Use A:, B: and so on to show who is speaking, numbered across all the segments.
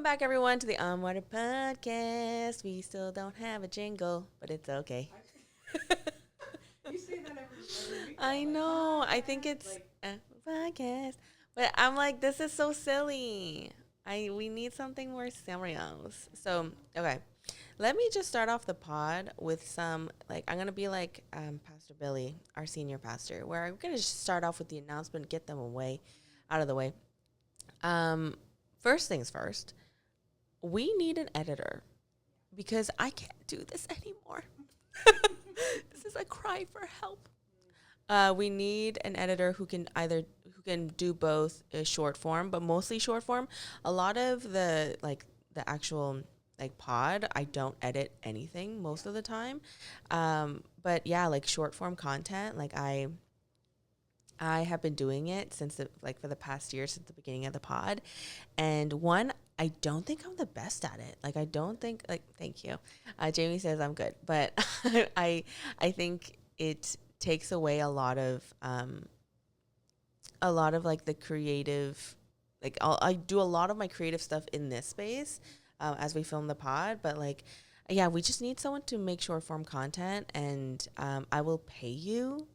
A: Welcome back, everyone, to the On Water Podcast. We still don't have a jingle, but it's okay.
B: You say that every week.
A: I know. I think it's a podcast, but I'm like, this is so silly. We need something more serious. So okay, let me just start off the pod with some I'm gonna be like Pastor Billy, our senior pastor, where I'm gonna just start off with the announcement, get them out of the way. Um, First things first. We need an editor because I can't do this anymore. This is a cry for help. We need an editor who can do both short form, but mostly short form. A lot of the actual pod, I don't edit anything most of the time. But yeah, like short form content, I have been doing it since for the past year, since the beginning of the pod. And one, I don't think I'm the best at it. I don't think thank you. Jaymie says I'm good, but I think it takes away a lot of the creative, I do a lot of my creative stuff in this space as we film the pod, but yeah, we just need someone to make short form content, and I will pay you.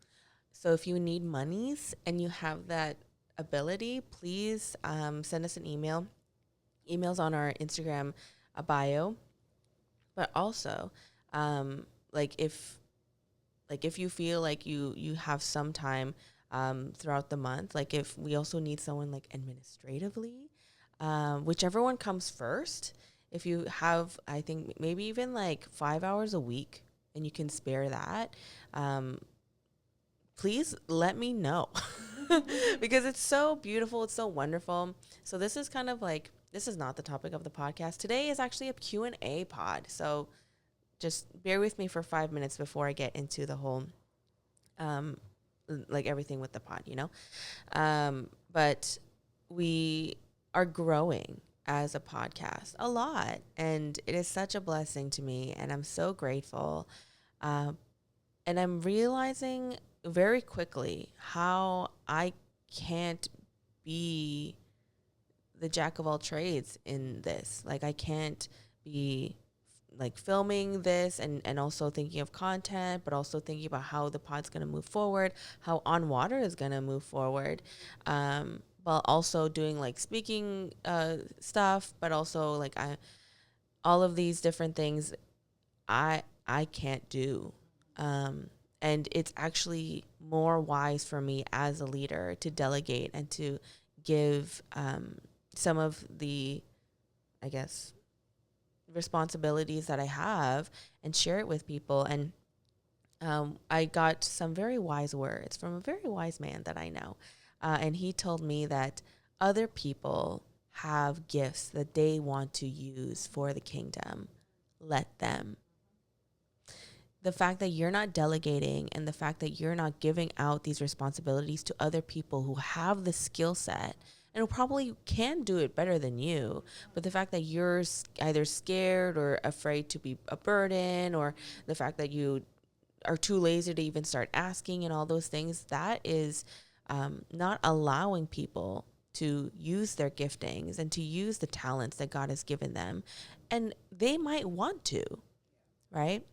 A: So if you need monies and you have that ability, please send us an email. Emails on our Instagram bio, but also if if you feel like you have some time throughout the month, if we also need someone administratively, whichever one comes first. If you have, I think maybe even 5 hours a week and you can spare that, please let me know because it's so beautiful. It's so wonderful. So this is kind of this is not the topic of the podcast. Today is actually a Q&A pod. So just bear with me for 5 minutes before I get into the whole, everything with the pod, but we are growing as a podcast a lot. And it is such a blessing to me. And I'm so grateful. And I'm realizing very quickly how I can't be the jack of all trades in this. I can't be filming this and also thinking of content, but also thinking about how the pod's going to move forward, how On Water is going to move forward, while also doing speaking stuff, but also all of these different things I can't do. And it's actually more wise for me as a leader to delegate and to give some of the, I guess, responsibilities that I have and share it with people. And I got some very wise words from a very wise man that I know. And he told me that other people have gifts that they want to use for the kingdom. Let them. The fact that you're not delegating and the fact that you're not giving out these responsibilities to other people who have the skill set and who probably can do it better than you, but the fact that you're either scared or afraid to be a burden, or the fact that you are too lazy to even start asking and all those things, that is not allowing people to use their giftings and to use the talents that God has given them. And they might want to, right?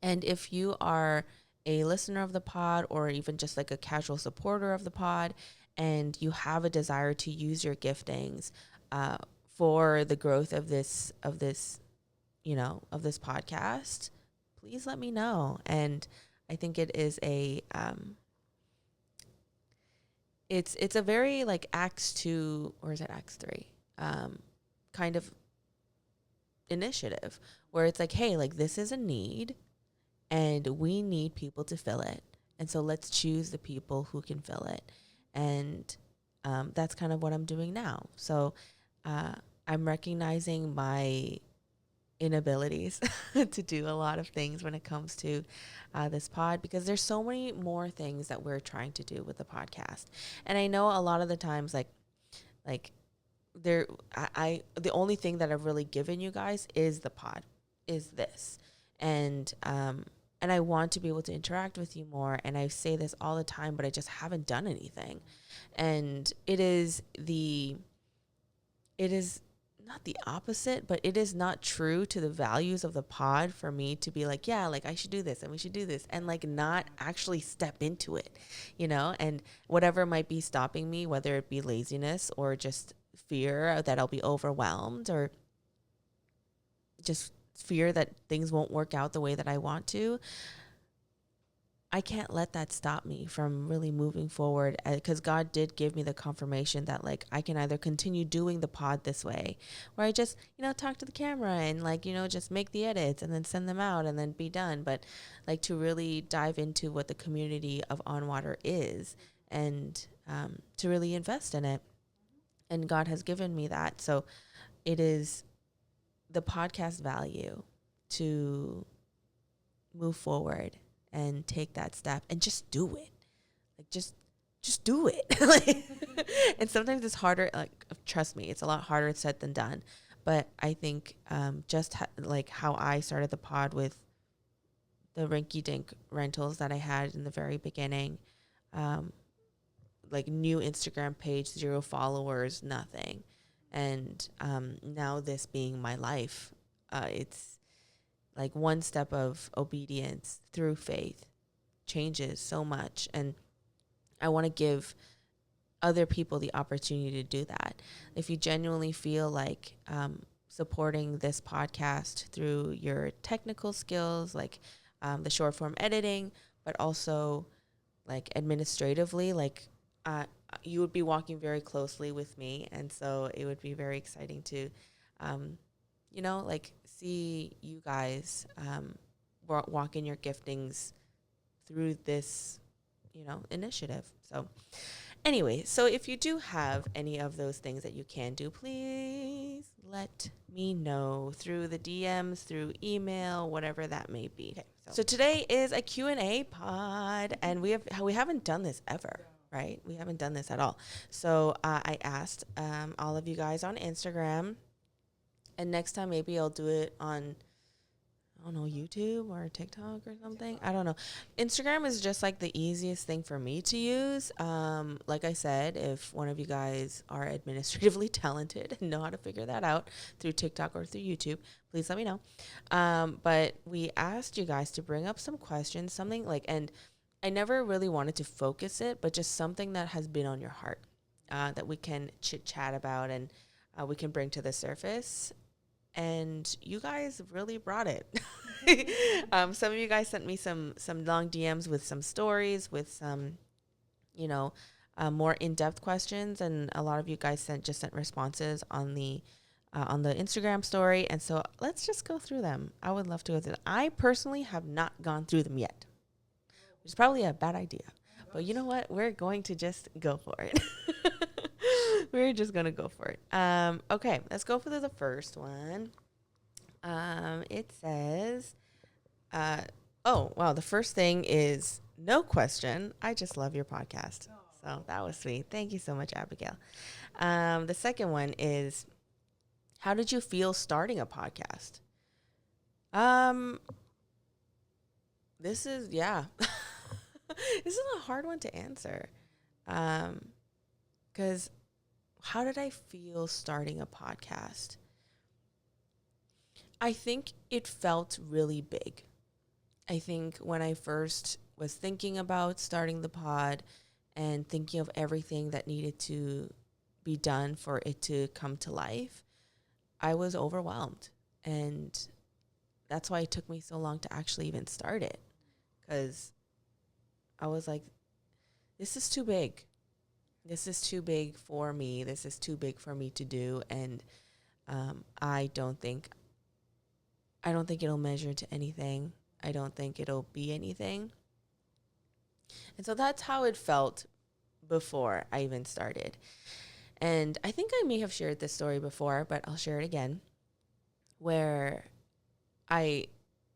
A: And if you are a listener of the pod or even just a casual supporter of the pod and you have a desire to use your giftings for the growth of this of this podcast, please let me know. And I think it is it's a very Acts 2, or is it Acts 3 kind of initiative where it's hey, this is a need and we need people to fill it. And so let's choose the people who can fill it. And that's kind of what I'm doing now. So I'm recognizing my inabilities to do a lot of things when it comes to this pod, because there's so many more things that we're trying to do with the podcast. And I know a lot of the times the only thing that I've really given you guys is the pod, is this. And I want to be able to interact with you more. And I say this all the time, but I just haven't done anything. And it is not the opposite, but it is not true to the values of the pod for me to be like, yeah, like I should do this and we should do this, and like not actually step into it, and whatever might be stopping me, whether it be laziness or just fear that I'll be overwhelmed, or just fear that things won't work out the way that I want to, I can't let that stop me from really moving forward, because God did give me the confirmation that like I can either continue doing the pod this way, where I just, talk to the camera and like, just make the edits and then send them out and then be done. But like to really dive into what the community of On Water is, and to really invest in it. And God has given me that. So it is the podcast value to move forward and take that step and just do it. Like just do it. And sometimes it's harder, like trust me, it's a lot harder said than done. But I think like how I started the pod with the rinky dink rentals that I had in the very beginning, like new Instagram page, 0 followers, nothing. And now this being my life, it's like one step of obedience through faith changes so much. And I want to give other people the opportunity to do that. If you genuinely feel like supporting this podcast through your technical skills, like the short form editing, but also like administratively, like you would be walking very closely with me. And so it would be very exciting to, like see you guys walk in your giftings through this, initiative. So anyway, so if you do have any of those things that you can do, please let me know through the DMs, through email, whatever that may be. Okay, so today is a Q&A pod, and we haven't done this ever, right? We haven't done this at all. So I asked all of you guys on Instagram, and next time maybe I'll do it on, I don't know, YouTube or TikTok or something. I don't know. Instagram is just like the easiest thing for me to use. Like I said, if one of you guys are administratively talented and know how to figure that out through TikTok or through YouTube, please let me know. But we asked you guys to bring up some questions, something like, and I never really wanted to focus it, but just something that has been on your heart that we can chit chat about, and we can bring to the surface. And you guys really brought it. Some of you guys sent me some long DMs with some stories, with some, more in-depth questions, and a lot of you guys sent responses on the Instagram story. And so let's just go through them. I would love to go through them. I personally have not gone through them yet, which is probably a bad idea. But you know what? We're going to just go for it. We're just going to go for it. Okay, let's go for the first one. It says, oh, wow. The first thing is no question. I just love your podcast. So that was sweet. Thank you so much, Abigail. The second one is, how did you feel starting a podcast? This is, yeah. This is a hard one to answer. Because how did I feel starting a podcast? I think it felt really big. I think when I first was thinking about starting the pod and thinking of everything that needed to be done for it to come to life, I was overwhelmed. And that's why it took me so long to actually even start it. Because I was like, this is too big. This is too big for me. This is too big for me to do. And I don't think it'll measure to anything. I don't think it'll be anything. And so that's how it felt before I even started. And I think I may have shared this story before, but I'll share it again. Where I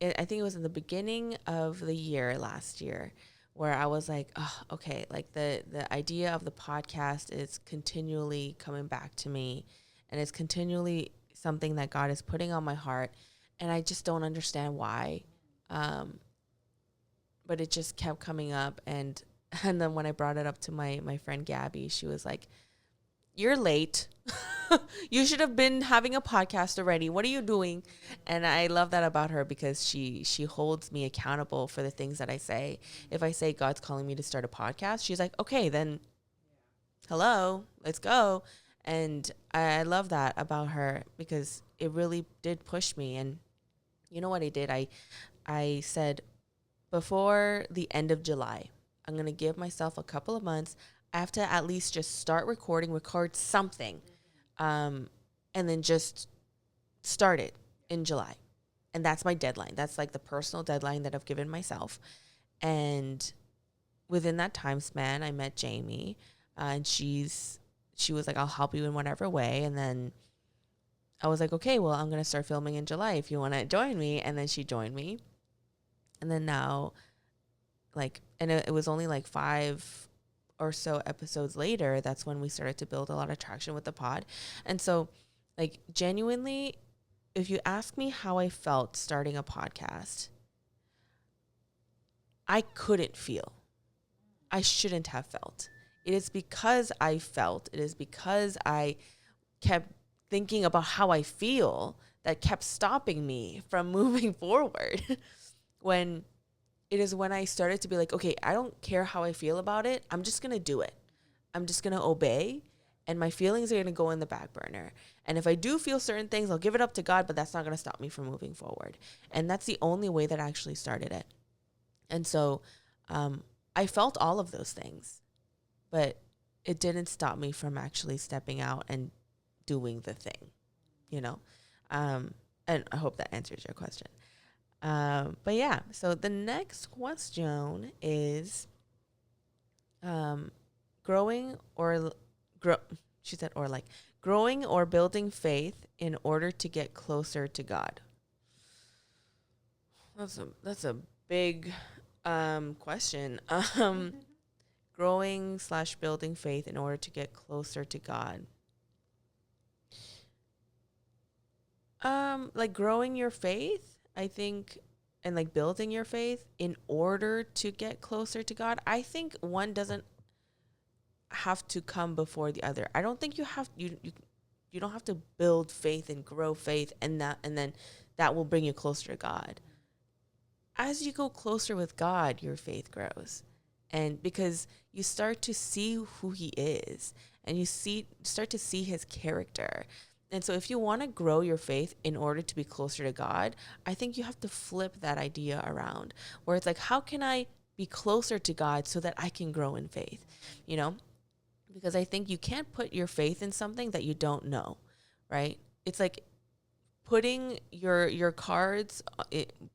A: think it was in the beginning of the year last year, where I was like, oh, okay, like the idea of the podcast is continually coming back to me, and it's continually something that God is putting on my heart, and I just don't understand why. But it just kept coming up, and then when I brought it up to my friend Gabby, she was like, you're late. You should have been having a podcast already. What are you doing? And I love that about her because she holds me accountable for the things that I say. If I say God's calling me to start a podcast, she's like, okay, then hello, let's go. And I love that about her because it really did push me. And you know what I did? I said before the end of July, I'm going to give myself a couple of months. I have to at least just start record something, and then just start it in July. And that's my deadline. That's like the personal deadline that I've given myself. And within that time span, I met Jaymie, and she was like, I'll help you in whatever way. And then I was like, okay, well, I'm going to start filming in July if you want to join me. And then she joined me. And then now, like, and it was only like 5 or so episodes later, that's when we started to build a lot of traction with the pod. And so, like, genuinely, if you ask me how I felt starting a podcast, I couldn't feel. I shouldn't have felt. It is because I felt, it is because I kept thinking about how I feel that kept stopping me from moving forward. When it is when I started to be like, okay, I don't care how I feel about it. I'm just going to do it. I'm just going to obey. And my feelings are going to go in the back burner. And if I do feel certain things, I'll give it up to God, but that's not going to stop me from moving forward. And that's the only way that I actually started it. And so I felt all of those things, but it didn't stop me from actually stepping out and doing the thing, you know? And I hope that answers your question. But yeah, so the next question is growing or she said, or like growing or building faith in order to get closer to God. That's a big question. Growing / building faith in order to get closer to God. Like growing your faith, I think, and like building your faith in order to get closer to God. I think one doesn't have to come before the other. I don't think you don't have to build faith and grow faith and then that will bring you closer to God. As you go closer with God, your faith grows. And because you start to see who he is and you start to see his character. And so if you want to grow your faith in order to be closer to God, I think you have to flip that idea around where it's like, how can I be closer to God so that I can grow in faith? You know, because I think you can't put your faith in something that you don't know, right? It's like putting your cards,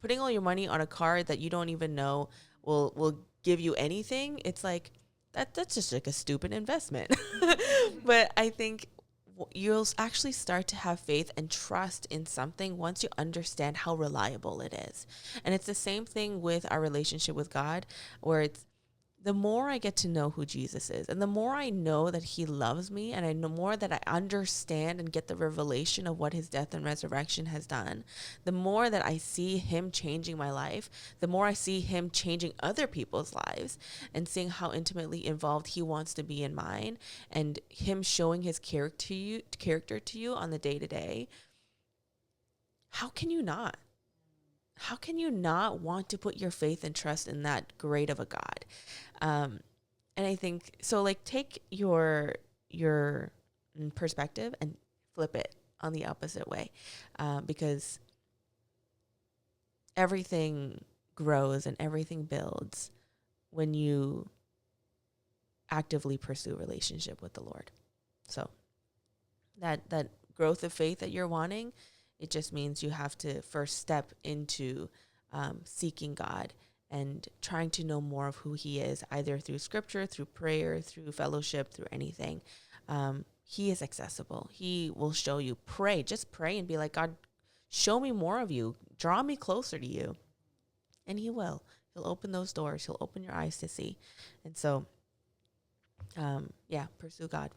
A: putting all your money on a card that you don't even know will give you anything. It's like that's just like a stupid investment. But I think you'll actually start to have faith and trust in something once you understand how reliable it is. And it's the same thing with our relationship with God, where it's the more I get to know who Jesus is and the more I know that he loves me and I know more that I understand and get the revelation of what his death and resurrection has done, the more that I see him changing my life, the more I see him changing other people's lives and seeing how intimately involved he wants to be in mine and him showing his character to you on the day to day. How can you not? How can you not want to put your faith and trust in that great of a God? And I think so. Like, take your perspective and flip it on the opposite way, because everything grows and everything builds when you actively pursue relationship with the Lord. So that growth of faith that you're wanting, it just means you have to first step into seeking God and trying to know more of who he is, either through scripture, through prayer, through fellowship, through anything. He is accessible. He will show you. Just pray and be like, God, show me more of you. Draw me closer to you. And he will. He'll open those doors. He'll open your eyes to see. And so, pursue God.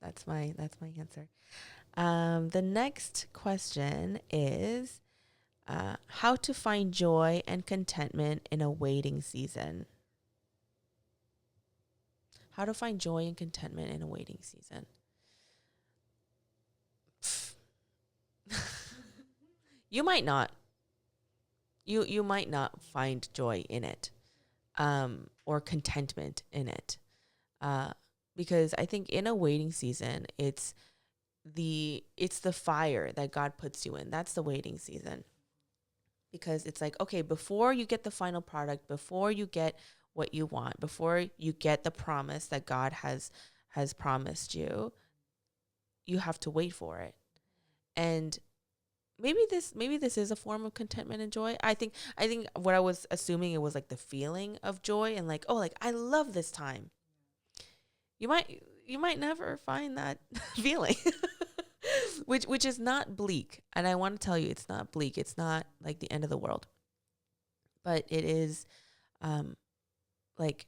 A: That's my answer. The next question is how to find joy and contentment in a waiting season. How to find joy and contentment in a waiting season. You might not. You might not find joy in it, or contentment in it, uh, because I think in a waiting season, it's the fire that God puts you in. That's the waiting season, because it's like, okay, before you get the final product, before you get what you want, before you get the promise that God has promised you, you have to wait for it. And maybe this is a form of contentment and joy. I think what I was assuming, it was like the feeling of joy, and like, oh, like I love this time. You might never find that feeling. Which is not bleak. And I want to tell you, it's not bleak. It's not like the end of the world. But it is, um like,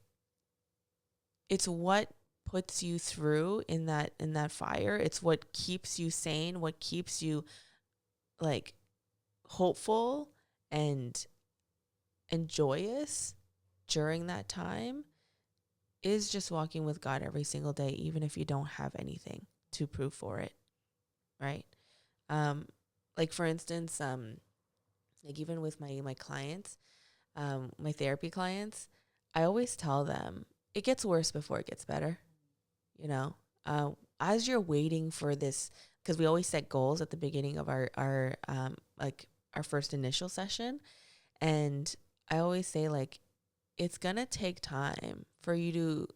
A: it's what puts you through in that fire. It's what keeps you sane, what keeps you, like, hopeful and joyous during that time, is just walking with God every single day, even if you don't have anything to prove for it, right? Um, like, for instance, like, even with my clients, my therapy clients, I always tell them it gets worse before it gets better. You know, as you're waiting for this, because we always set goals at the beginning of our like our first initial session, and I always say, like, it's gonna take time for you to,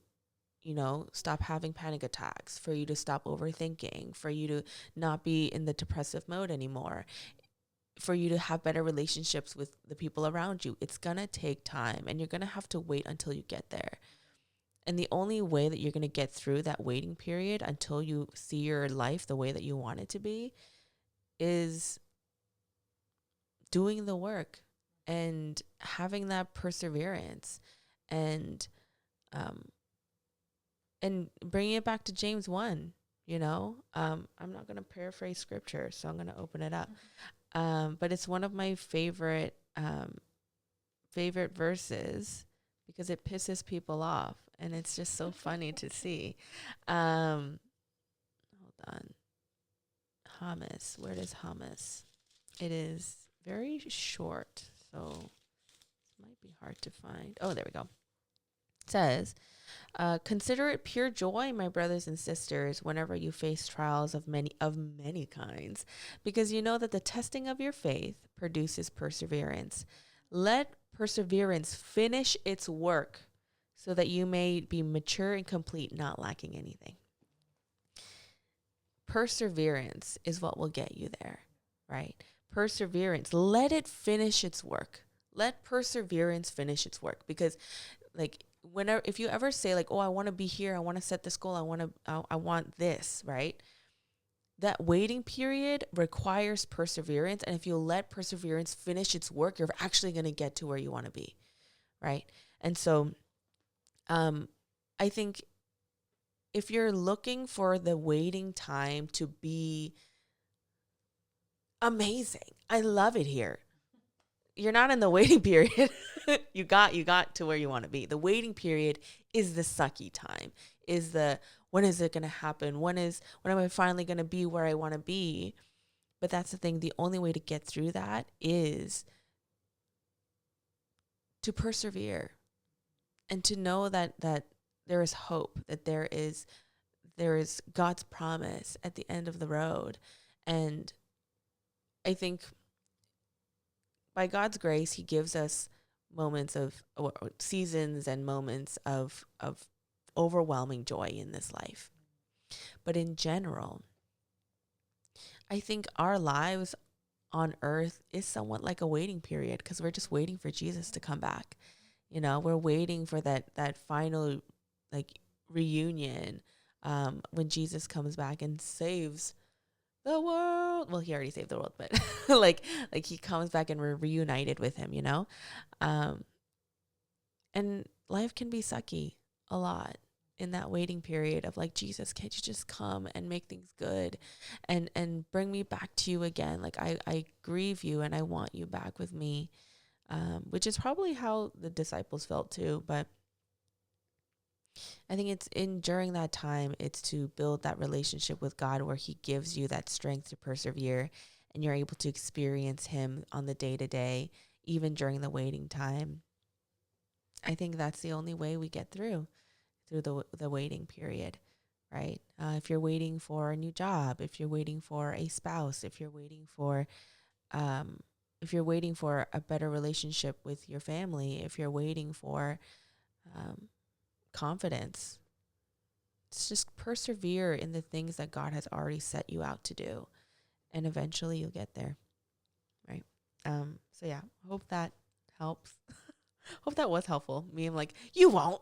A: stop having panic attacks, for you to stop overthinking, for you to not be in the depressive mode anymore, for you to have better relationships with the people around you. It's going to take time, and you're going to have to wait until you get there. And the only way that you're going to get through that waiting period until you see your life the way that you want it to be is doing the work and having that perseverance, and um bringing it back to James 1. I'm not going to paraphrase scripture, so I'm going to open it up. But it's one of my favorite verses, because it pisses people off, and it's just so funny to see. Hold on. Hummus. Where is hummus? It is very short, so this might be hard to find. Oh, there we go. It says, consider it pure joy, my brothers and sisters, whenever you face trials of many kinds, because you know that the testing of your faith produces perseverance. Let perseverance finish its work, so that you may be mature and complete, not lacking anything. Perseverance is what will get you there, right? Perseverance, let it finish its work. Let perseverance finish its work, because, like, whenever, if you ever say, like, oh, I want to be here, I want to set this goal, I want this, right? That waiting period requires perseverance, and if you let perseverance finish its work, you're actually going to get to where you want to be, right? And so, I think if you're looking for the waiting time to be amazing, I love it here. You're not in the waiting period. you got to where you want to be. The waiting period is the sucky time. Is the, when is it going to happen? When am I finally going to be where I want to be? But that's the thing. The only way to get through that is to persevere, and to know that there is hope, that there is God's promise at the end of the road. And I think by God's grace, He gives us moments of, or seasons and moments of overwhelming joy in this life. But in general, I think our lives on earth is somewhat like a waiting period, because we're just waiting for Jesus to come back. We're waiting for that final, like, reunion, when Jesus comes back and saves the world. Well, He already saved the world, but like He comes back and we're reunited with Him. And life can be sucky a lot in that waiting period of, like, Jesus, can't you just come and make things good, and bring me back to you again? Like, I grieve you, and I want you back with me, which is probably how the disciples felt too. But I think it's during that time, it's to build that relationship with God, where He gives you that strength to persevere, and you're able to experience him on the day to day, even during the waiting time. I think that's the only way we get through the waiting period, right? If you're waiting for a new job, if you're waiting for a spouse, um, if you're waiting for a better relationship with your family, if you're waiting for um, confidence, just persevere in the things that God has already set you out to do, and eventually you'll get there, right? So yeah, hope that helps. Hope that was helpful. Me, I'm like, you won't.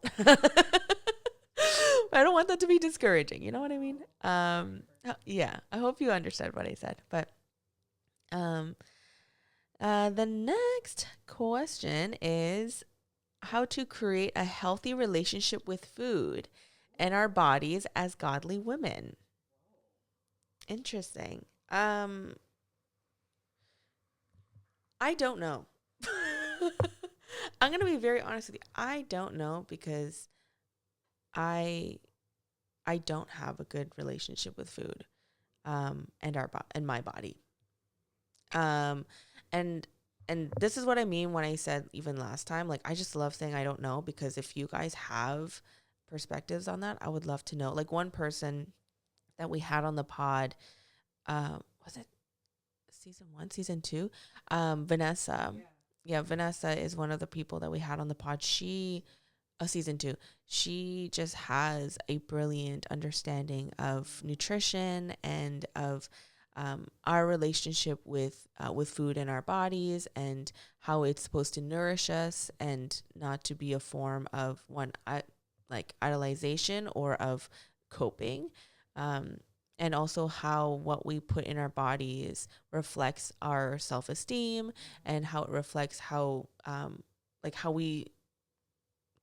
A: I don't want that to be discouraging. You know what I mean? Yeah. I hope you understood what I said. But um, the next question is how to create a healthy relationship with food and our bodies as godly women. Interesting. I don't know. I'm gonna be very honest with you. I don't know because I I don't have a good relationship with food, and my body. Um, and this is what I mean when I said even last time, like I just love saying I don't know, because if you guys have perspectives on that, I would love to know. Like one person that we had on the pod, was it season 1, season 2? Vanessa. Yeah, Vanessa is one of the people that we had on the pod. Season 2, she just has a brilliant understanding of nutrition and of our relationship with food in our bodies, and how it's supposed to nourish us and not to be a form of like idolization or of coping. And also how what we put in our bodies reflects our self-esteem, and how it reflects how we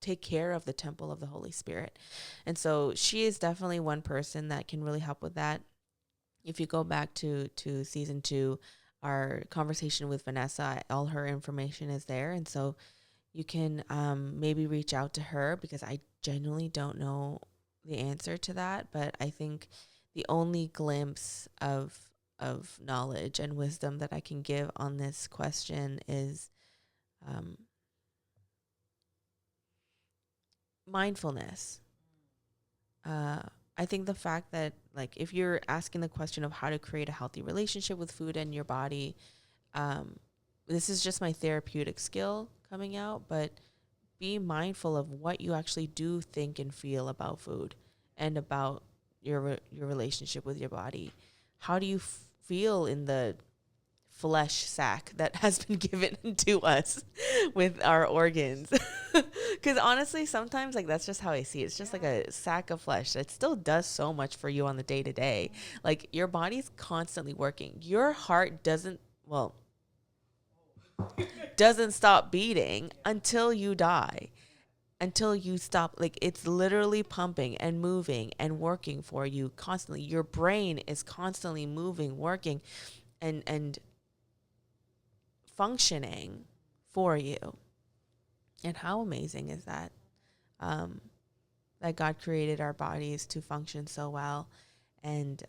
A: take care of the temple of the Holy Spirit. And so she is definitely one person that can really help with that. If you go back to season 2, our conversation with Vanessa, all her information is there. And so you can maybe reach out to her, because I genuinely don't know the answer to that. But I think the only glimpse of knowledge and wisdom that I can give on this question is um, mindfulness. uh, I think the fact that, like, if you're asking the question of how to create a healthy relationship with food and your body, um, this is just my therapeutic skill coming out, but be mindful of what you actually do think and feel about food and about your relationship with your body. How do you feel in the flesh sack that has been given to us with our organs? Because honestly, sometimes, like, that's just how I see it. It's just like a sack of flesh that still does so much for you on the day to day. Like, your body's constantly working. Your heart doesn't stop beating until you die, until you stop. Like, it's literally pumping and moving and working for you constantly. Your brain is constantly moving, working, and functioning for you. And how amazing is that? Um, that God created our bodies to function so well, and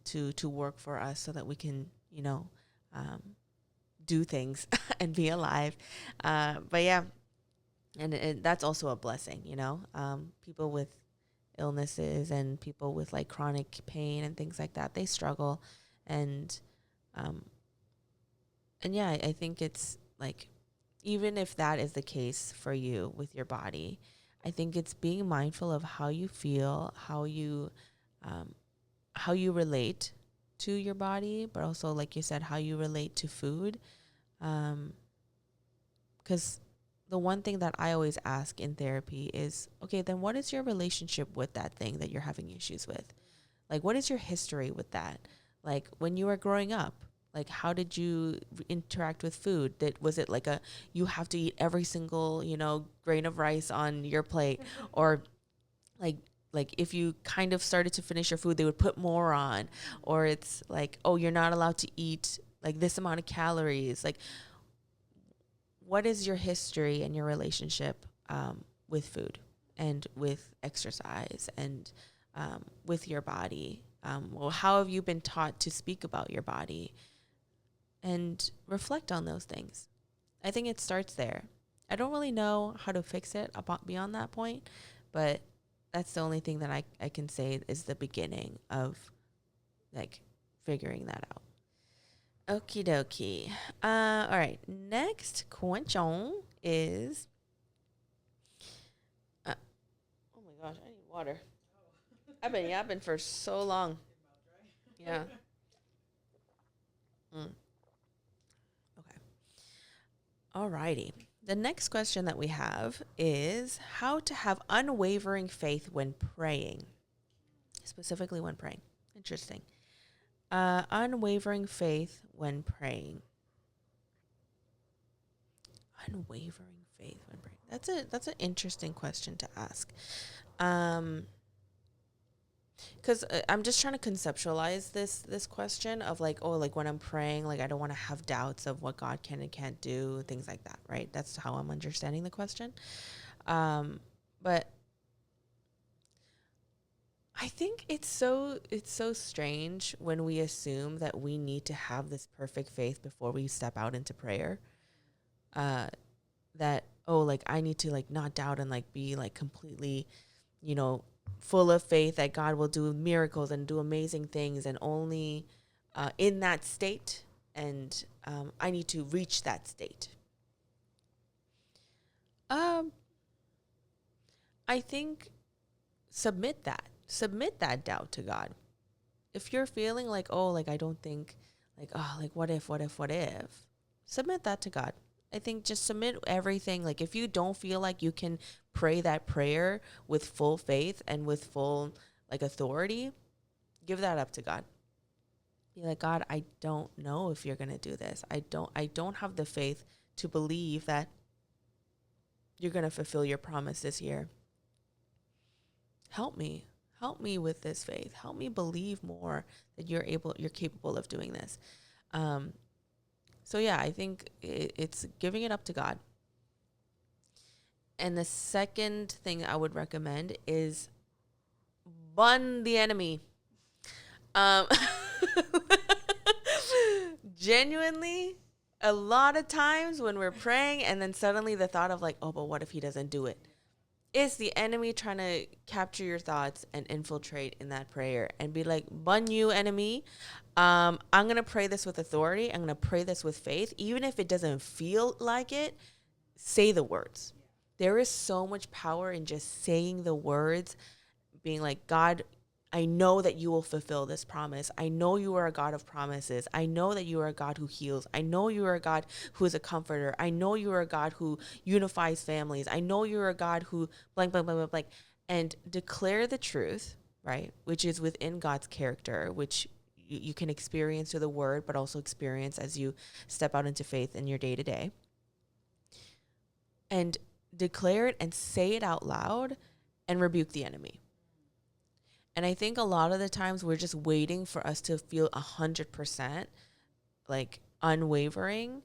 A: to work for us so that we can, um, do things and be alive. But yeah, and that's also a blessing, people with illnesses and people with like chronic pain and things like that, they struggle. And um, and yeah, I think it's like, even if that is the case for you with your body, I think it's being mindful of how you feel, um, how you relate to your body, but also, like you said, how you relate to food. Because the one thing that I always ask in therapy is, okay, then what is your relationship with that thing that you're having issues with? Like, what is your history with that? Like, when you were growing up, like, how did you interact with food? Was it like you have to eat every single, grain of rice on your plate? Or like, if you kind of started to finish your food, they would put more on? Or it's like, oh, you're not allowed to eat like this amount of calories. Like, what is your history and your relationship with food and with exercise and with your body? Well, how have you been taught to speak about your body? and reflect on those things. I think it starts there. I don't really know how to fix it beyond that point, but that's the only thing that I can say is the beginning of like figuring that out. Okie dokie. All right. Next question is. Oh my gosh, I need water. I've been yapping for so long. Yeah. Okay. Alrighty. The next question that we have is how to have unwavering faith when praying, specifically when praying. Interesting. Unwavering faith when praying. Unwavering faith when praying. That's an interesting question to ask. Because I'm just trying to conceptualize this question of like, oh, like when I'm praying, like I don't want to have doubts of what God can and can't do, things like that, right? That's how I'm understanding the question. But I think it's so strange when we assume that we need to have this perfect faith before we step out into prayer. That, oh, like I need to like not doubt and like be like completely, full of faith that God will do miracles and do amazing things, and only in that state, and I need to reach that state. I think submit that doubt to God. If you're feeling like, oh, like I don't think, like, oh, like what if, submit that to God. I think just submit everything. Like if you don't feel like you can pray that prayer with full faith and with full like authority, give that up to God. Be like, God, I don't know if you're going to do this. I don't have the faith to believe that you're going to fulfill your promise this year. Help me with this faith. Help me believe more that you're capable of doing this. So yeah, I think it's giving it up to God. And the second thing I would recommend is bun the enemy. Genuinely, a lot of times when we're praying and then suddenly the thought of like, oh, but what if he doesn't do it? It's the enemy trying to capture your thoughts and infiltrate in that prayer and be like, bun you, enemy. I'm going to pray this with authority. I'm going to pray this with faith. Even if it doesn't feel like it, say the words. There is so much power in just saying the words, being like, God, I know that you will fulfill this promise. I know you are a God of promises. I know that you are a God who heals. I know you are a God who is a comforter. I know you are a God who unifies families. I know you are a God who blank, blank, blank, blank, blank. And declare the truth, right? Which is within God's character, which you can experience through the word, but also experience as you step out into faith in your day to day. And declare it and say it out loud and rebuke the enemy. And I think a lot of the times we're just waiting for us to feel 100% like unwavering.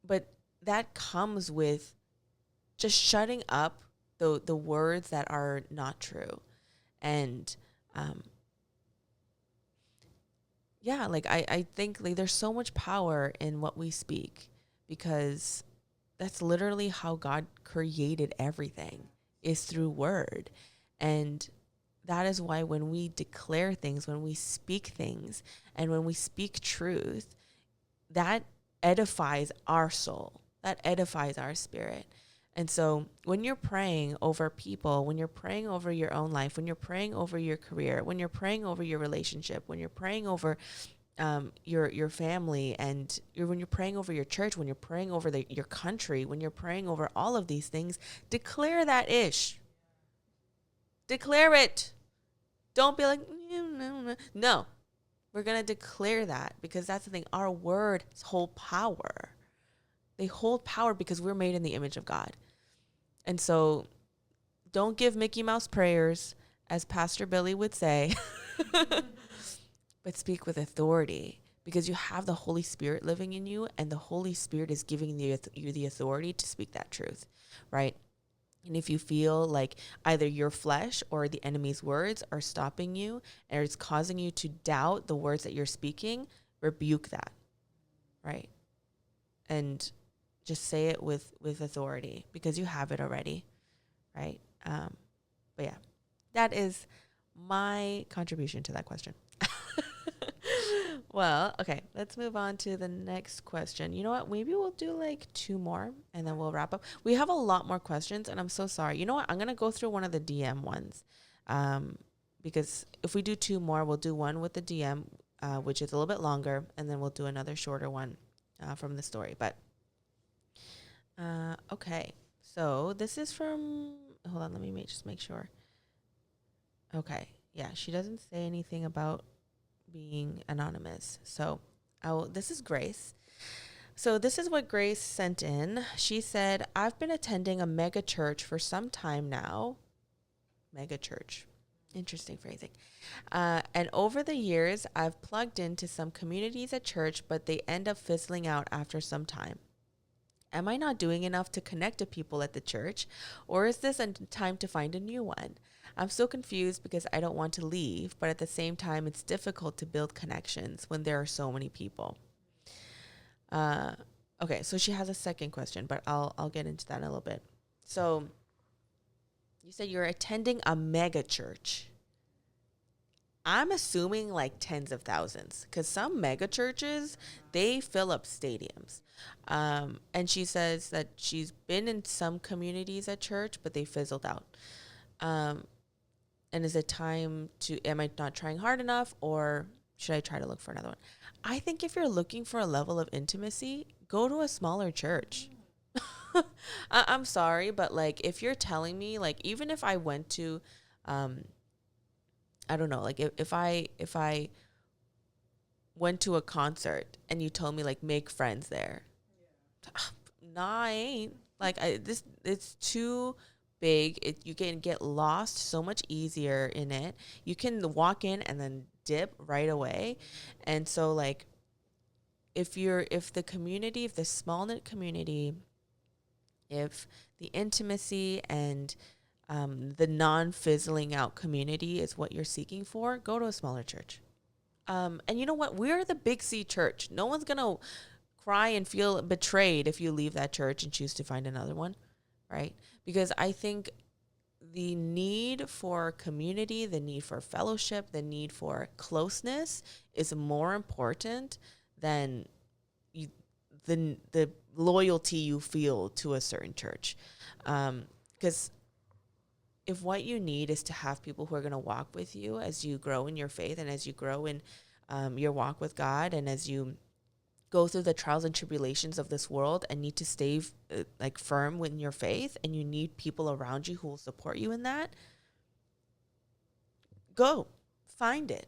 A: But that comes with just shutting up the words that are not true. And I think like there's so much power in what we speak, because that's literally how God created everything, is through word. And that is why when we declare things, when we speak things, and when we speak truth, that edifies our soul, that edifies our spirit. And so when you're praying over people, when you're praying over your own life, when you're praying over your career, when you're praying over your relationship, when you're praying over your family, and when you're praying over your church, when you're praying over your country, when you're praying over all of these things, declare that ish. Declare it. Don't be like, no. We're going to declare that, because that's the thing. Our words hold power. They hold power because we're made in the image of God. And so don't give Mickey Mouse prayers, as Pastor Billy would say, but speak with authority, because you have the Holy Spirit living in you, and the Holy Spirit is giving you the authority to speak that truth, right? And if you feel like either your flesh or the enemy's words are stopping you, or it's causing you to doubt the words that you're speaking, rebuke that, right? And just say it with authority because you have it already, right? But yeah, that is my contribution to that question. Well, okay, let's move on to the next question. You know what? Maybe we'll do like two more and then we'll wrap up. We have a lot more questions and I'm so sorry. You know what? I'm going to go through one of the DM ones. Because if we do two more, we'll do one with the DM, which is a little bit longer, and then we'll do another shorter one from the story. But okay, so this is from, hold on, let me just make sure. Okay, yeah, she doesn't say anything about being anonymous. So this is Grace. So this is what Grace sent in. She said, I've been attending a mega church for some time now. Mega church. Interesting phrasing. And over the years, I've plugged into some communities at church, but they end up fizzling out after some time. Am I not doing enough to connect to people at the church, or is this a time to find a new one? I'm so confused because I don't want to leave, but at the same time, it's difficult to build connections when there are so many people. Okay, so she has a second question, but I'll get into that in a little bit. So you said you're attending a mega church. I'm assuming like tens of thousands because some mega churches, they fill up stadiums. And she says that she's been in some communities at church, but they fizzled out. And is it time to, am I not trying hard enough or should I try to look for another one? I think if you're looking for a level of intimacy, go to a smaller church. I'm sorry, but like if you're telling me, like even if I went to, I don't know, like if I went to a concert and you told me like make friends there, nah, I ain't. Like it's too big. You can get lost so much easier in it. You can walk in and then dip right away, and so like if the community, if the small knit community, if the intimacy and the non-fizzling out community is what you're seeking for, go to a smaller church. And you know what? We're the Big C church. No one's going to cry and feel betrayed if you leave that church and choose to find another one, right? Because I think the need for community, the need for fellowship, the need for closeness is more important than the loyalty you feel to a certain church. Because if what you need is to have people who are going to walk with you as you grow in your faith and as you grow in your walk with God and as you go through the trials and tribulations of this world and need to stay like firm in your faith and you need people around you who will support you in that, go find it.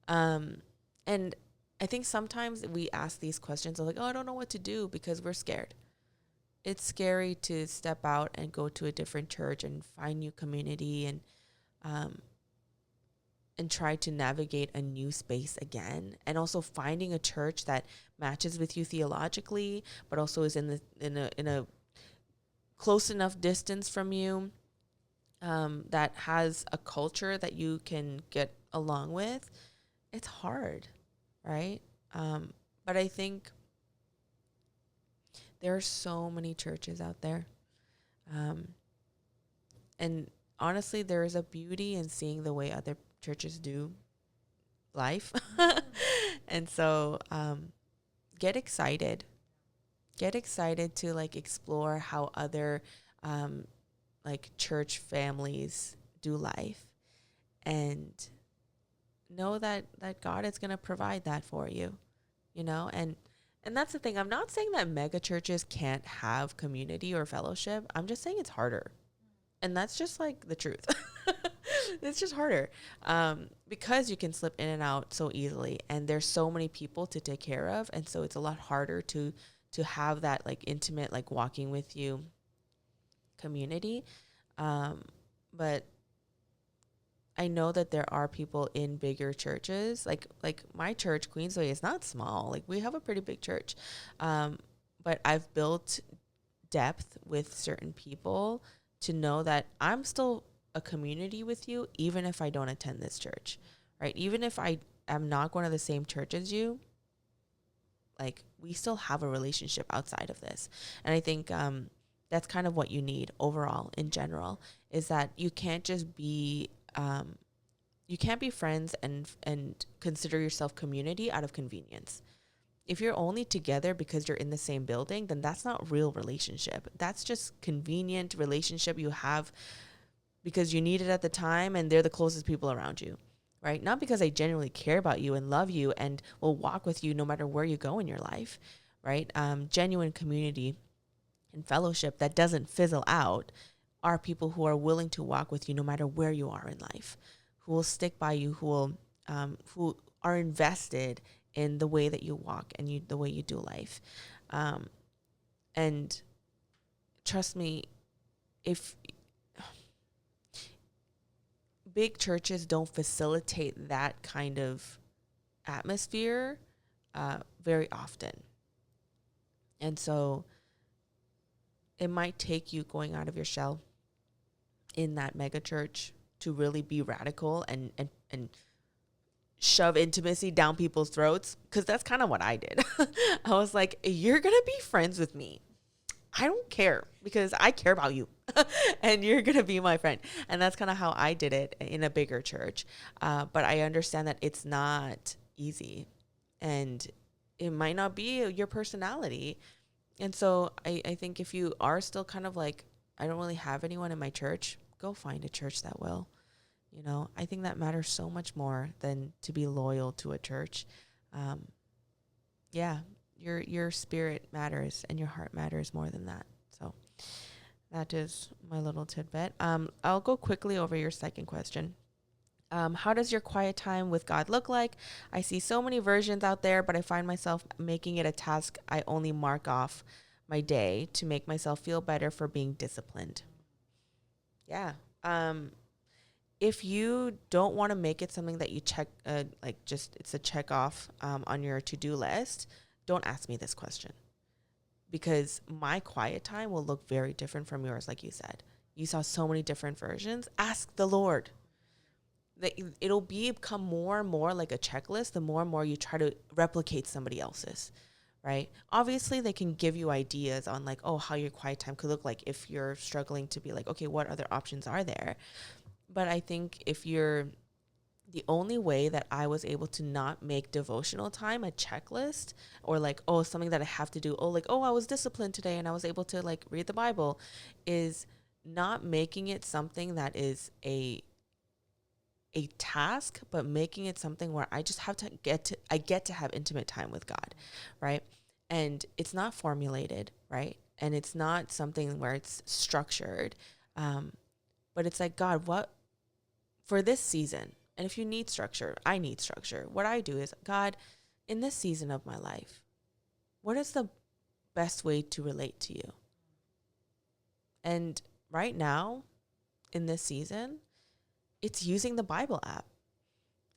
A: And I think sometimes we ask these questions of like, oh, I don't know what to do because we're scared. It's scary to step out and go to a different church and find new community and try to navigate a new space again, and also finding a church that matches with you theologically, but also is in a close enough distance from you, that has a culture that you can get along with. It's hard, right? But I think there are so many churches out there. And honestly, there is a beauty in seeing the way other churches do life. And so get excited. Get excited to like explore how other like church families do life. And know that God is going to provide that for you, you know? And that's the thing. I'm not saying that mega churches can't have community or fellowship. I'm just saying it's harder. And that's just like the truth. It's just harder because you can slip in and out so easily. And there's so many people to take care of. And so it's a lot harder to have that like intimate, like walking with you community. But I know that there are people in bigger churches, like my church, Queensway, is not small. Like we have a pretty big church, but I've built depth with certain people to know that I'm still a community with you, even if I don't attend this church, right? Even if I am not going to the same church as you, like we still have a relationship outside of this. And I think that's kind of what you need overall in general, is that you can't just be you can't be friends and consider yourself community out of convenience. If you're only together because you're in the same building, then that's not real relationship. That's just convenient relationship you have because you need it at the time and they're the closest people around you, right? Not because they genuinely care about you and love you and will walk with you no matter where you go in your life, right? Genuine community and fellowship that doesn't fizzle out are people who are willing to walk with you no matter where you are in life, who will stick by you, who are invested in the way that you walk and the way you do life. And trust me, if big churches don't facilitate that kind of atmosphere very often. And so it might take you going out of your shell in that mega church to really be radical and shove intimacy down people's throats, because that's kind of what I did. I was like, you're going to be friends with me. I don't care because I care about you and you're going to be my friend. And that's kind of how I did it in a bigger church. But I understand that it's not easy and it might not be your personality. And so I think if you are still kind of like, I don't really have anyone in my church, go find a church that will. You know, I think that matters so much more than to be loyal to a church. Yeah, your spirit matters and your heart matters more than that. So that is my little tidbit. I'll go quickly over your second question. How does your quiet time with God look like? I see so many versions out there, but I find myself making it a task I only mark off my day to make myself feel better for being disciplined. Yeah. If you don't want to make it something that you check, like just it's a check off on your to-do list, don't ask me this question, because my quiet time will look very different from yours. Like you said, you saw so many different versions. Ask the Lord. It'll become more and more like a checklist the more and more you try to replicate somebody else's, right? Obviously, they can give you ideas on like, oh, how your quiet time could look like if you're struggling to be like, okay, what other options are there? But I think if you're the only way that I was able to not make devotional time a checklist or like, oh, something that I have to do, oh, like, oh, I was disciplined today and I was able to like read the Bible, is not making it something that is a task, but making it something where I just have to I get to have intimate time with God, right? And it's not formulated, right? And it's not something where it's structured. But it's like, God, what for this season? And if you need structure, I need structure. What I do is, God, in this season of my life, what is the best way to relate to you? And right now, in this season, it's using the Bible app.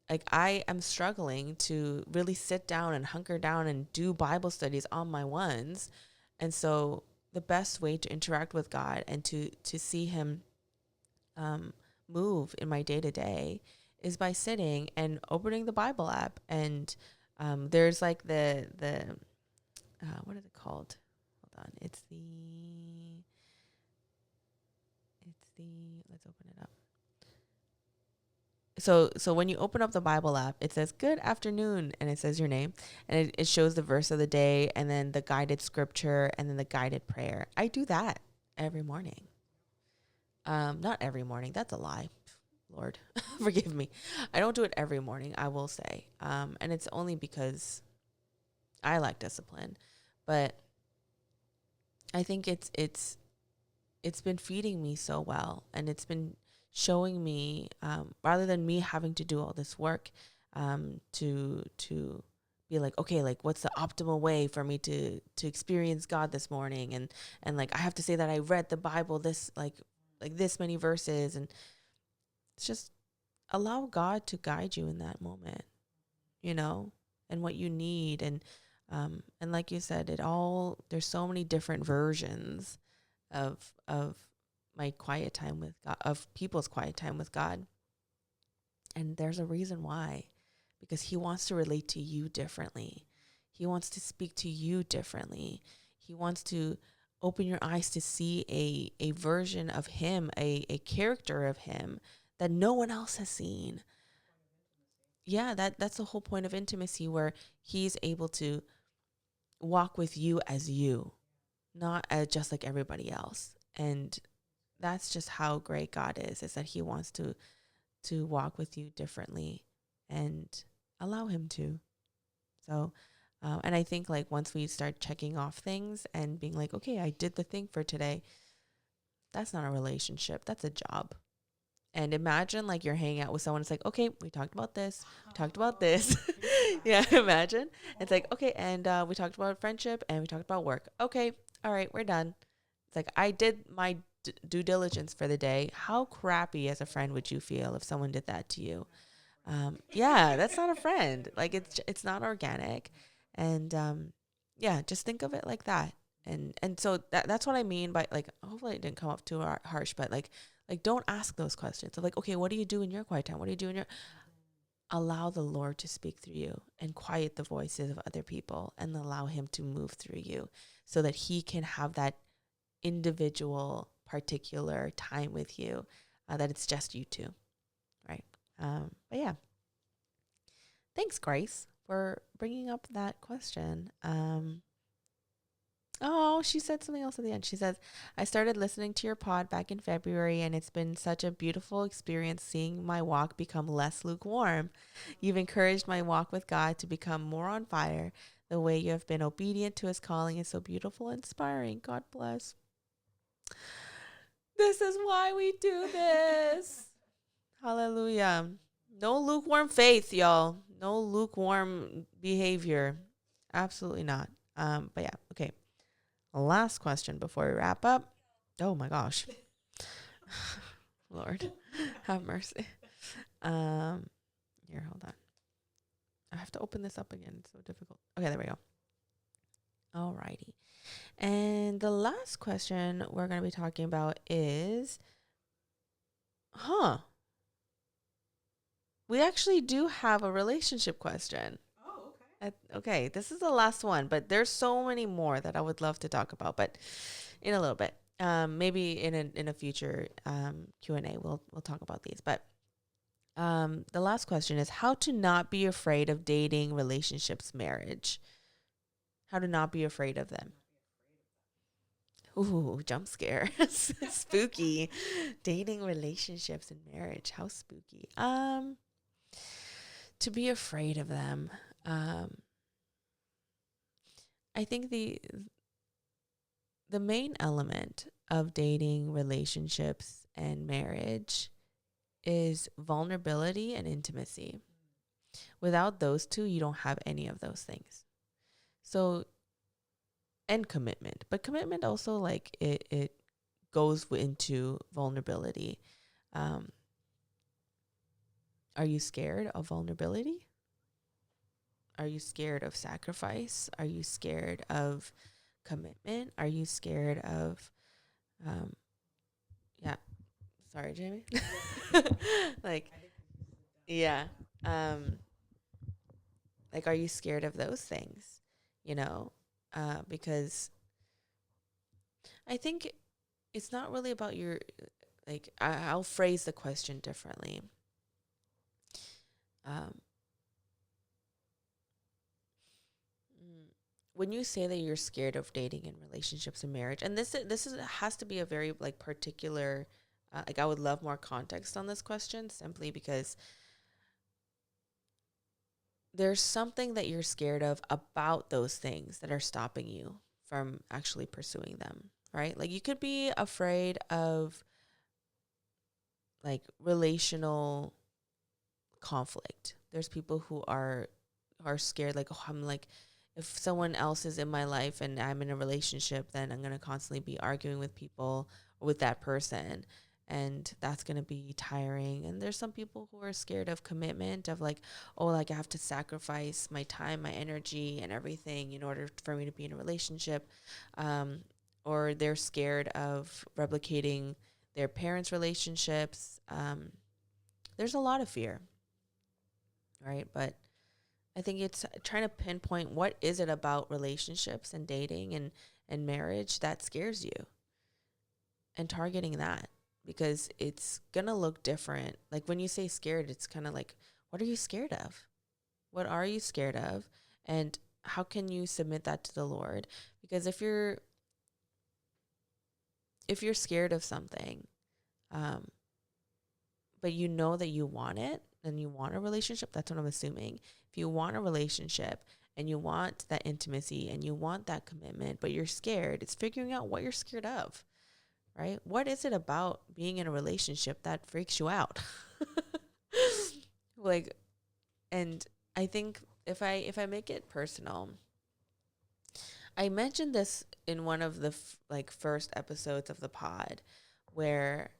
A: Like I am struggling to really sit down and hunker down and do Bible studies on my ones. And so the best way to interact with God and to see him move in my day to day is by sitting and opening the Bible app. And there's like the what is it called? Hold on, it's the let's open it up. So when you open up the Bible app, it says good afternoon and it says your name and it shows the verse of the day and then the guided scripture and then the guided prayer. I do that every morning. Not every morning. That's a lie. Lord, forgive me. I don't do it every morning, I will say. And it's only because I lack discipline. But I think it's been feeding me so well, and it's been showing me, rather than me having to do all this work, to be like, okay, like what's the optimal way for me to experience God this morning, and like I have to say that I read the Bible this like this many verses, and it's just allow God to guide you in that moment, you know, and what you need, and like you said, there's so many different versions of my quiet time with God, of people's quiet time with God. And there's a reason why, because he wants to relate to you differently. He wants to speak to you differently. He wants to open your eyes to see a version of him, a character of him that no one else has seen. Yeah, that's the whole point of intimacy, where he's able to walk with you as you, not as just like everybody else. And that's just how great God is that he wants to walk with you differently and allow him to. So, and I think like once we start checking off things and being like, okay, I did the thing for today, that's not a relationship. That's a job. And imagine like you're hanging out with someone. It's like, okay, we talked about this. We talked about this. Yeah, imagine. It's like, okay, and we talked about friendship and we talked about work. Okay, all right, we're done. It's like, I did my due diligence for the day. How crappy as a friend would you feel if someone did that to you? Yeah, that's not a friend. Like it's not organic, and yeah, just think of it like that. And so that's what I mean by like. Hopefully, it didn't come off too harsh, but like don't ask those questions of like, okay, what do you do in your quiet time? What do you do in your? Allow the Lord to speak through you and quiet the voices of other people and allow Him to move through you, so that He can have that individual, particular time with you, that it's just you two, right? But yeah. Thanks, Grace, for bringing up that question. Oh, she said something else at the end. She says, I started listening to your pod back in February, and it's been such a beautiful experience seeing my walk become less lukewarm. You've encouraged my walk with God to become more on fire. The way you have been obedient to his calling is so beautiful and inspiring. God bless. This is why we do this. Hallelujah. No lukewarm faith, y'all. No lukewarm behavior. Absolutely not. But yeah, okay. Last question before we wrap up. Oh my gosh. Lord, have mercy. Here, hold on. I have to open this up again. It's so difficult. Okay, there we go. Alrighty. And the last question we're going to be talking about is, we actually do have a relationship question.
B: Oh, okay.
A: Okay, this is the last one, but there's so many more that I would love to talk about, but in a little bit. Maybe in a future Q&A we'll talk about these. But the last question is how to not be afraid of dating, relationships, marriage. How to not be afraid of them. Ooh, jump scare. Spooky. Dating, relationships, and marriage. How spooky. To be afraid of them. I think the main element of dating, relationships, and marriage is vulnerability and intimacy. Without those two, you don't have any of those things. So, and commitment. But commitment also, like, it goes into vulnerability. Are you scared of vulnerability? Are you scared of sacrifice? Are you scared of commitment? Are you scared of, yeah, sorry, Jaymie. Like, yeah. Like, are you scared of those things? You know, because I think it's not really about your, like, I'll phrase the question differently. Um, when you say that you're scared of dating and relationships and marriage, and this is has to be a very like particular, like I would love more context on this question simply because there's something that you're scared of about those things that are stopping you from actually pursuing them, right? Like you could be afraid of like relational conflict. There's people who are scared like, oh, I'm like, if someone else is in my life and I'm in a relationship, then I'm going to constantly be arguing with people or with that person. And that's going to be tiring. And there's some people who are scared of commitment, of like, oh, like I have to sacrifice my time, my energy, and everything in order for me to be in a relationship. Or they're scared of replicating their parents' relationships. There's a lot of fear, right? But I think it's trying to pinpoint what is it about relationships and dating and marriage that scares you, and targeting that, because it's going to look different. Like when you say scared, it's kind of like, what are you scared of? What are you scared of? And how can you submit that to the Lord? Because if you're scared of something, um, but you know that you want it and you want a relationship, that's what I'm assuming. If you want a relationship and you want that intimacy and you want that commitment, but you're scared, it's figuring out what you're scared of, right? What is it about being in a relationship that freaks you out? Like, and I think if I make it personal, I mentioned this in one of the first episodes of the pod, where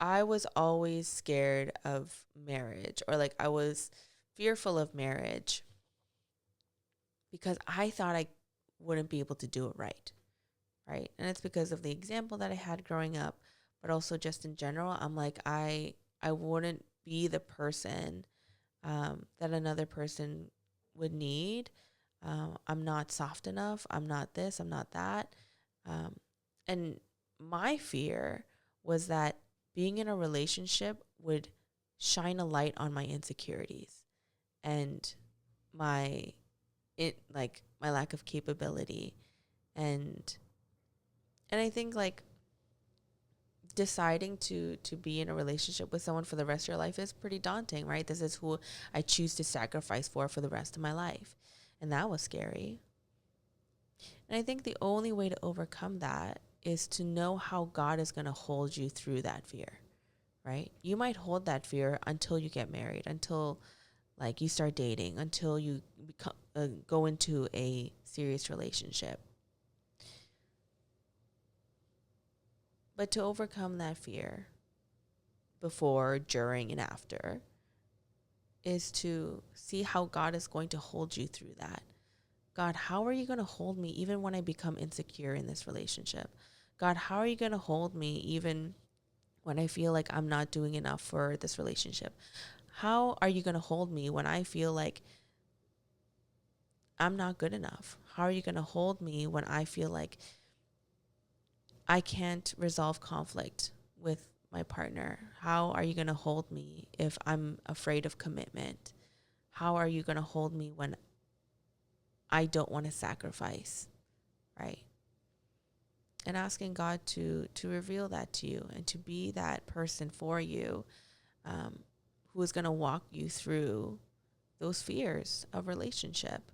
A: I was always scared of marriage, or like I was fearful of marriage because I thought I wouldn't be able to do it right. Right. And it's because of the example that I had growing up, but also just in general, I'm like, I wouldn't be the person that another person would need. I'm not soft enough. I'm not this. I'm not that. Um, and my fear was that being in a relationship would shine a light on my insecurities and my my lack of capability, and I think like deciding to be in a relationship with someone for the rest of your life is pretty daunting, right? This is who I choose to sacrifice for the rest of my life. And that was scary. And I think the only way to overcome that is to know how God is going to hold you through that fear, right? You might hold that fear until you get married, until like you start dating, until you become go into a serious relationship. But to overcome that fear before, during, and after is to see how God is going to hold you through that. God, how are you going to hold me even when I become insecure in this relationship? God, how are you going to hold me even when I feel like I'm not doing enough for this relationship? How are you going to hold me when I feel like I'm not good enough? How are you going to hold me when I feel like I can't resolve conflict with my partner? How are you going to hold me if I'm afraid of commitment? How are you going to hold me when I don't want to sacrifice, right? And asking God to reveal that to you and to be that person for you, who is going to walk you through those fears of relationship.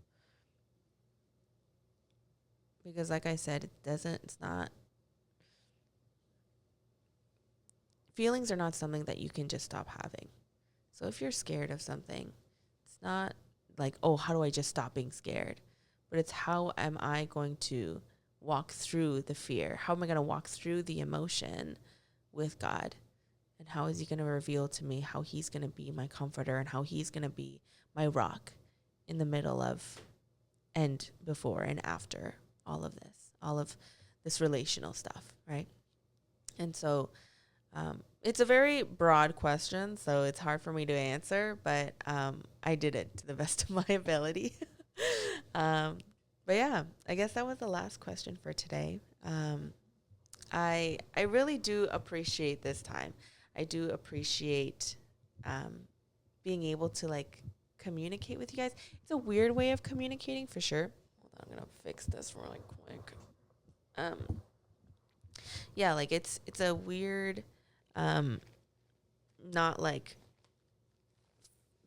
A: Because like I said, it's not, feelings are not something that you can just stop having. So if you're scared of something, it's not like, oh, how do I just stop being scared? But it's, how am I going to walk through the fear? How am I going to walk through the emotion with God? And how is he going to reveal to me how he's going to be my comforter and how he's going to be my rock in the middle of and before and after all of this relational stuff, right? And so it's a very broad question, so it's hard for me to answer, but I did it to the best of my ability. um, but yeah, I guess that was the last question for today. I really do appreciate this time. I do appreciate being able to like communicate with you guys. It's a weird way of communicating for sure. Hold on, I'm gonna fix this really quick. Um, yeah, like it's a weird, um, not like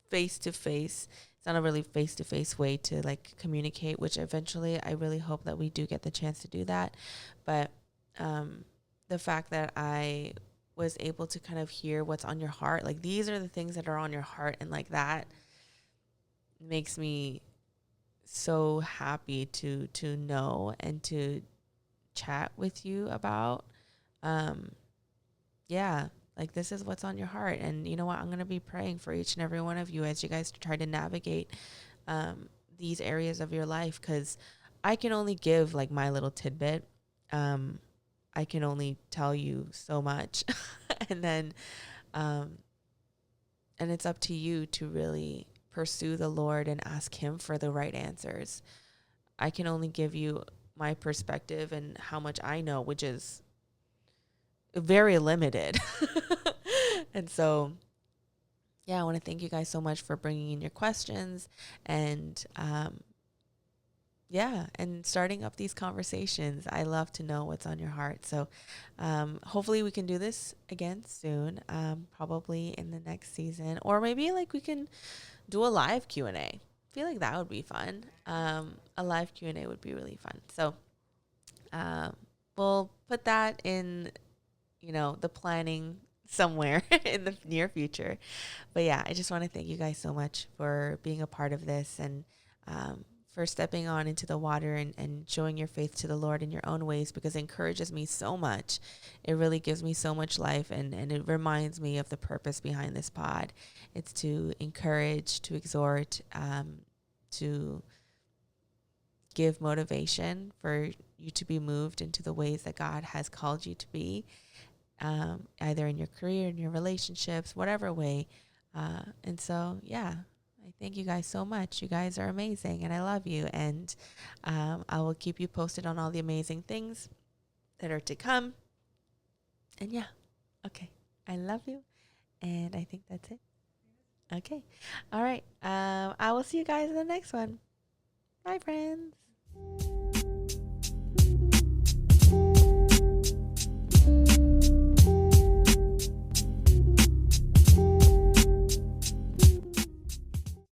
A: face to face. It's not a really face to face way to like communicate, which eventually I really hope that we do get the chance to do that. But the fact that I was able to kind of hear what's on your heart, like these are the things that are on your heart, and like that makes me so happy to know and to chat with you about. Um, yeah, like this is what's on your heart. And you know what? I'm going to be praying for each and every one of you as you guys try to navigate these areas of your life, because I can only give like my little tidbit. I can only tell you so much. And then, and it's up to you to really pursue the Lord and ask Him for the right answers. I can only give you my perspective and how much I know, which is very limited. And so, yeah, I want to thank you guys so much for bringing in your questions and, yeah, and starting up these conversations. I love to know what's on your heart. So hopefully we can do this again soon, probably in the next season. Or maybe like we can do a live Q&A. I feel like that would be fun. A live Q&A would be really fun. So we'll put that in, the planning somewhere in the near future. But yeah, I just want to thank you guys so much for being a part of this and for stepping on into the water and showing your faith to the Lord in your own ways, because it encourages me so much. It really gives me so much life, and it reminds me of the purpose behind this pod. It's to encourage, to exhort, to give motivation for you to be moved into the ways that God has called you to be, either in your career, in your relationships, whatever way. And so, yeah, I thank you guys so much. You guys are amazing, and I love you. And I will keep you posted on all the amazing things that are to come. And yeah, okay. I love you. And I think that's it. Okay. All right. I will see you guys in the next one. Bye, friends.